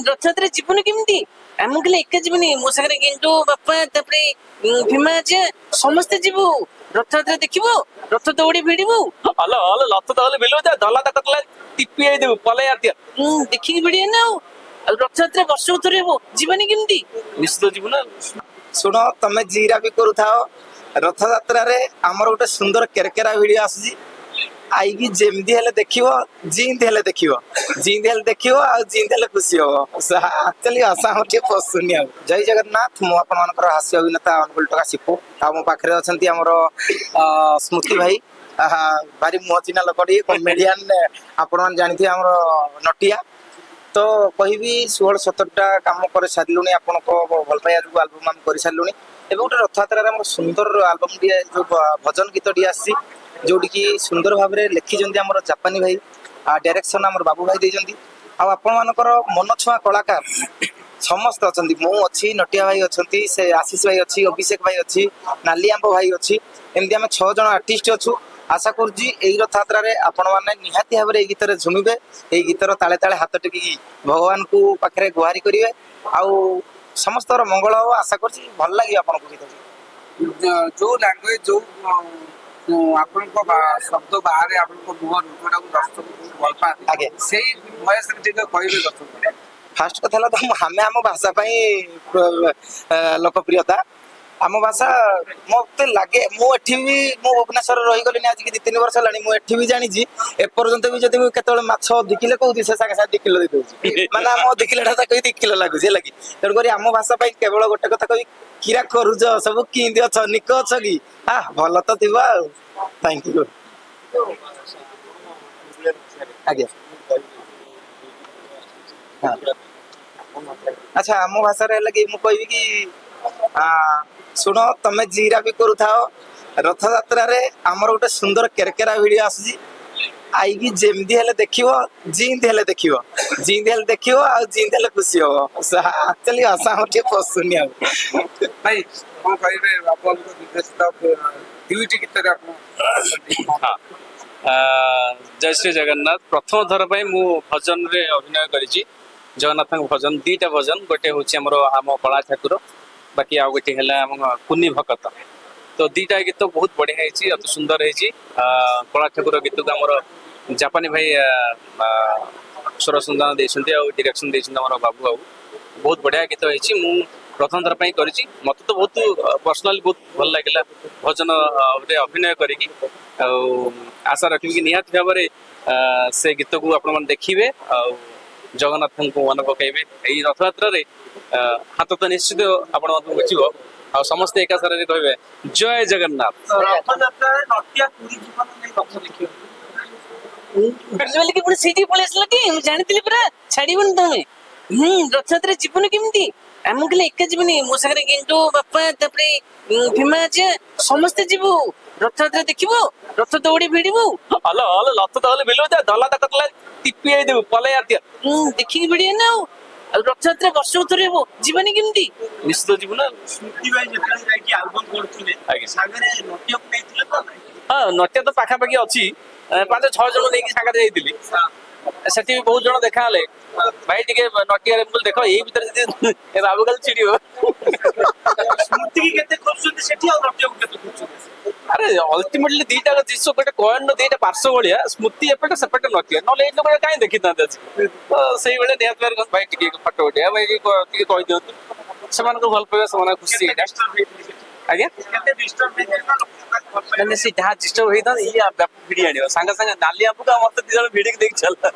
ରଥଯାତ୍ରା ଯିବୁନି କେମିତି? ଆମକୁ କହିଲେ ଏକା ଯିବୁନି, ମୋ ସାଙ୍ଗରେ ଗେଣ୍ଡୁ ବାପା ତାପରେ ଭୀମା ଅଜା ସମସ୍ତେ ଯିବୁ। ରଥଯାତ୍ରା ଦେଖିବୁ, ରଥ ଦୌଡ଼ି ଭିଡ଼ିବୁ। ହଲୋ ହଲୋ ଲତ ଦହଲେ ବିଲୁ ଯା ଧଲା ତା କତଲା ଟିପି ଆଇ ଦେବୁ ପଳେଇ ଆତିଆ। ଦେଖିକି ଭିଡ଼ିବା ନା ଆଉ ରଥଯାତ୍ରା ବର୍ଷକୁ ଥରେ ହବ, ଯିବାନି କେମିତି? ନିଶ୍ଚିତ ଯିବୁ ନା। ଶୁଣ ତମେ ଜିରା ବି କରୁଥାଅ, ରଥଯାତ୍ରାରେ ଆମର ଗୋଟେ ସୁନ୍ଦର କେରକେରା ଭିଡିଓ ଆସୁଛି, ଆଇକି ଯେମିତି ହେଲେ ଦେଖିବ, ଯେମିତି ହେଲେ ଦେଖିବ, ଯେମିତି ହେଲେ ଦେଖିବ ଆଉ ଯେମିତି ହେଲେ ଖୁସି ହବ। ଆକ୍ଚୁଆଲି ହସା ଆମର ଟିକେ ପଶୁନି ଆଉ। ଜୟ ଜଗନ୍ନାଥ, ମୁଁ ଆପଣମାନଙ୍କର ହାସ୍ୟ ଅଭିନେତା ଅନୁଗୁଳ ଟକା ଶିପୁ। ଆଉ ମୋ ପାଖରେ ଅଛନ୍ତି ଆମର ସ୍ମୃତି ଭାଇ, ଭାରି ମୁହଁ ଚିହ୍ନା ଲୋକ ଟିକେ କମେଡିଆନ, ଆପଣମାନେ ଜାଣିଥିବେ ଆମର ନଟିଆ। ତ କହିବି 16-17ଟା କାମ କରି ସାରିଲୁଣି, ଆପଣଙ୍କ ଭଲ ପାଇବା ଯୋଗୁଁ ଆଲବମ୍ ଆମେ କରିସାରିଲୁଣି। ଏବେ ଗୋଟେ ରଥଯାତ୍ରାରେ ଆମର ସୁନ୍ଦର ଆଲବମ୍ ଟିଏ ଯୋଉ ଭଜନ ଗୀତଟିଏ ଆସିଛି, ଯୋଉଠିକି ସୁନ୍ଦର ଭାବରେ ଲେଖିଛନ୍ତି ଆମର ଜାପାନୀ ଭାଇ, ଡାଇରେକ୍ସନ ଆମର ବାବୁ ଭାଇ ଦେଇଛନ୍ତି। ଆଉ ଆପଣମାନଙ୍କର ମନଛୁଆଁ କଳାକାର ସମସ୍ତେ ଅଛନ୍ତି, ମୁଁ ଅଛି, ନଟିଆ ଭାଇ ଅଛନ୍ତି, ସେ ଆଶିଷ ଭାଇ ଅଛି, ଅଭିଷେକ ଭାଇ ଅଛି, ନାଲି ଆମ୍ବ ଭାଇ ଅଛି, ଏମିତି ଆମେ 6 ଜଣ ଆର୍ଟିଷ୍ଟ ଅଛୁ। ଆଶା କରୁଛି ଏଇ ରଥଯାତ୍ରାରେ ଆପଣମାନେ ନିହାତି ଭାବରେ ଏଇ ଗୀତରେ ଝୁମିବେ, ଏଇ ଗୀତର ତାଳେ ତାଳେ ହାତ ଟେକିକି ଭଗବାନଙ୍କୁ ପାଖରେ ଗୁହାରି କରିବେ, ଆଉ ସମସ୍ତଙ୍କର ମଙ୍ଗଳ ହବ। ଆଶା କରୁଛି ଭଲ ଲାଗିବ ଆପଣଙ୍କୁ ଗୀତ। ଯୋଉ ଲାଙ୍ଗୁଏଜ ଯୋଉ ଆପଣଙ୍କ ଶବ୍ଦ ବାହାରେ ଆପଣଙ୍କ ମୁହଁ ଯୋଉଟାକୁ ଦର୍ଶକ ବହୁତ ଭଲ ପାଆନ୍ତି, ଆଜ୍ଞା। ସେଇ ଭଏସରେ ଟିକେ କହିବେ ଦର୍ଶକ। ଫାଷ୍ଟ କଥା ହେଲା ତ ଆମେ ଆମ ଭାଷା ପାଇଁ ଲୋକପ୍ରିୟତା। ଆମ ଭାଷା ମତେ ଲାଗେ, ମୁଁ ଏଠି ବି ମୁଁ ଭୁବନେଶ୍ୱରରେ ରହିଗଲିଣି ଆଜିକି 2-3 ବର୍ଷ ହେଲାଣି। ମୁଁ ଏଠି ବି ଜାଣିଛି ଏପର୍ଯ୍ୟନ୍ତ ବି ଯଦି ମୁଁ କେତେବେଳେ ମାଛ 2 କିଲୋ କହୁଛି, ସେ ସାଙ୍ଗେ ସାଙ୍ଗେ 2 କିଲୋ ଦେଇ ଦଉଛି, ମାନେ ଆମ 2 କିଲୋଟା ତାକୁ 2 କିଲୋ ଲାଗୁଛି ହେଲା କି। ତେଣୁକରି ଆମ ଭାଷା ପାଇଁ କେବଳ ଗୋଟେ କଥା କହିବି, କିରା କରୁଛ ସବୁ, କେମିତି ଅଛ, ନିକ ଅଛ କି? ଭଲ ତ ଥିବ ଆଉ। Thank you. ଆଜ୍ଞା। ଆଚ୍ଛା, ଆମ ଭାଷାରେ ହେଲା କି ମୁଁ କହିବି କି, ଶୁଣ ତମେ ଜିରା ବି କରୁଥାଅ, ରଥଯାତ୍ରାରେ ଆମର ଗୋଟେ ସୁନ୍ଦର କେରକେରା ଭିଡିଓ ଆସୁଛି, ଆଇକି ଯେମିତି ହେଲେ ଦେଖିବ, ଯେମିତି ହେଲେ ଦେଖିବ, ଯେମିତି ହେଲେ ଦେଖିବ ଆଉ ଯେମିତି ହେଲେ ଖୁସି ହବ। ଆକ୍ଚୁଆଲି ହସା ଆମର ଟିକେ ପଶୁନି ଆଉ। ଭାଇ କଣ କହିବେ ଆପଣଙ୍କ ନିର୍ଦ୍ଦେଶିତ 2ଟି ଗୀତରେ ଆପଣ? ଜୟ ଶ୍ରୀ ଜଗନ୍ନାଥ। ପ୍ରଥମ ଥର ପାଇଁ ମୁଁ ଭଜନରେ ଅଭିନୟ କରିଛି, ଜଗନ୍ନାଥଙ୍କ ଭଜନ। 2ଟା ଭଜନ, ଗୋଟେ ହଉଛି ଆମର ଆମ କଳା ଠାକୁର, ବାକି ଆଉ ଗୋଟେ ହେଲା ଆମ କୁନି ଭକତ। ତ 2ଟା ଗୀତ ବହୁତ ବଢିଆ ହେଇଛି, ଅତି ସୁନ୍ଦର ହେଇଛି। କଳା ଠାକୁର ଗୀତକୁ ଆମର ଜାପାନୀ ଭାଇ ସ୍ୱର ସନ୍ଧାନ ଦେଇଛନ୍ତି, ଆଉ ଡିରେକ୍ସନ ଦେଇଛନ୍ତି ଆମର ବାବୁ ବାବୁ। ବହୁତ ବଢିଆ ଗୀତ ହେଇଛି, ମୁଁ ପ୍ରଥମ ଥର ପାଇଁ କରିଛି। ମତେ ତ ବହୁତ ପର୍ସନାଲି ବହୁତ ଭଲ ଲାଗିଲା ଭଜନରେ ଅଭିନୟ କରିକି। ଆଉ ଆଶା ରଖିବି କି ନିହାତି ଭାବରେ ସେ ଗୀତକୁ ଆପଣମାନେ ଦେଖିବେ, ଆଉ ଜଗନ୍ନାଥଙ୍କୁ ମନେ ପକାଇବେ। ଏଇ ରଥଯାତ୍ରାରେ ହାତ ତ ନିଶ୍ଚିତ ଆପଣମାନଙ୍କୁ ବୁଝିବ, ଆଉ ସମସ୍ତେ ଏକା ସାରରେ କହିବେ ଜୟ ଜଗନ୍ନାଥ। ରଥଯାତ୍ରାରେ ନଟିଆ ପୁରୀ ଜୀବନ ନେଇ ରଥ ଦେଖିବ। କି ପୁଣି ସେଇଠିକି ପଳେଇ ଆସିଲା କି? ମୁଁ ଜାଣିଥିଲି ପୁରା ଛାଡିବନି ତମେ। ରଥଯାତ୍ରା ଯିବୁନି କେମିତି? ଆମକୁ କହିଲେ ଏକା ଯିବୁନି, ମୋ ସାଙ୍ଗରେ ଗେଣ୍ଡୁ ବାପା ତାପରେ ଭୀମା ଅଜା ସମସ୍ତେ ଯିବୁ। ରଥଯାତ୍ରା ଦେଖିବୁ, ରଥ ଦୌଡ଼ି ଭିଡ଼ିବୁ। ହଲୋ ହଲୋ ଲତ ଦହଲେ ବିଲୁ ଯା ଧଲା ତା କତଲା ଟିପି ଆଇ ଦେବୁ ପଳେଇ ଆତିଆ। ଦେଖିକି ଭିଡ଼ିବା ନା ଆଉ ରଥଯାତ୍ରା ବର୍ଷକୁ ଥରେ ହବ, ଯିବାନି କେମିତି? ନିଶ୍ଚିତ ଯିବୁ ନା। ସ୍ମୃତି ଭାଇ ଯେତେବେଳେ ଯାଇକି ଆଲବମ୍ କରୁଥିଲେ, ଆଜ୍ଞା। ସାଙ୍ଗରେ ନଟିଆକୁ ନେଇଥିଲେ ତ ନାଇଁ? ହଁ, ନଟିଆ ତ ପାଖାପାଖି ଅଛି, 5-6 ଜଣ ନେଇକି ସାଙ୍ଗରେ ଯାଇଥିଲି। ସେଠି ବି ବହୁତ ଜଣ ଦେଖା ହେଲେ, ଭାଇ ଟିକେ ନଟିଆରେ ଦେଖ, ଏଇ ଭିତରେ ଯଦି ବାବୁ କାଲି ଚିଡିବ। ସ୍ମୃତି କି କେତେ ଖୋଜୁଛନ୍ତି ସେଠି, ଆଉ ନଟିଆକୁ କେତେ ଖୋଜୁଛନ୍ତି? ଆରେ ଅଲଟିମେଟଲି 2ଟା ଜିନିଷ, ଗୋଟେ କଏନ୍ର 2ଟା ପାର୍ଶ୍ୱ ଭଳିଆ, ସ୍ମୃତି ଏପଟେ ସେପଟେ ନଟିଆ, ନହେଲେ ଏଇ ଲୋକ କାହିଁ ଦେଖିଥାନ୍ତେ ଆଜି। ତ ସେଇଭଳିଆ ନିହାତି ଭାବରେ ଭାଇ ଟିକେ ଫଟୋ ଉଠେଇବା, ଭାଇ ଟିକେ କହିଦିଅନ୍ତୁ, ସେମାନଙ୍କୁ ଭଲ ପାଇବା, ସେମାନେ ଖୁସି ଏଇଟା। ଆଜ୍ଞା, ମାନେ ସେ ଯାହା ଡିଷ୍ଟର୍ବ ହେଇଥାନ୍ତେ, ଇଏ ଭିଡି ଆଣିବ ସାଙ୍ଗେ ସାଙ୍ଗେ। ନାଲି ଆମକୁ ଆଉ ମତେ 2 ଜଣ ଭିଡିକି ଦେଇକି ଚାଲିଲା।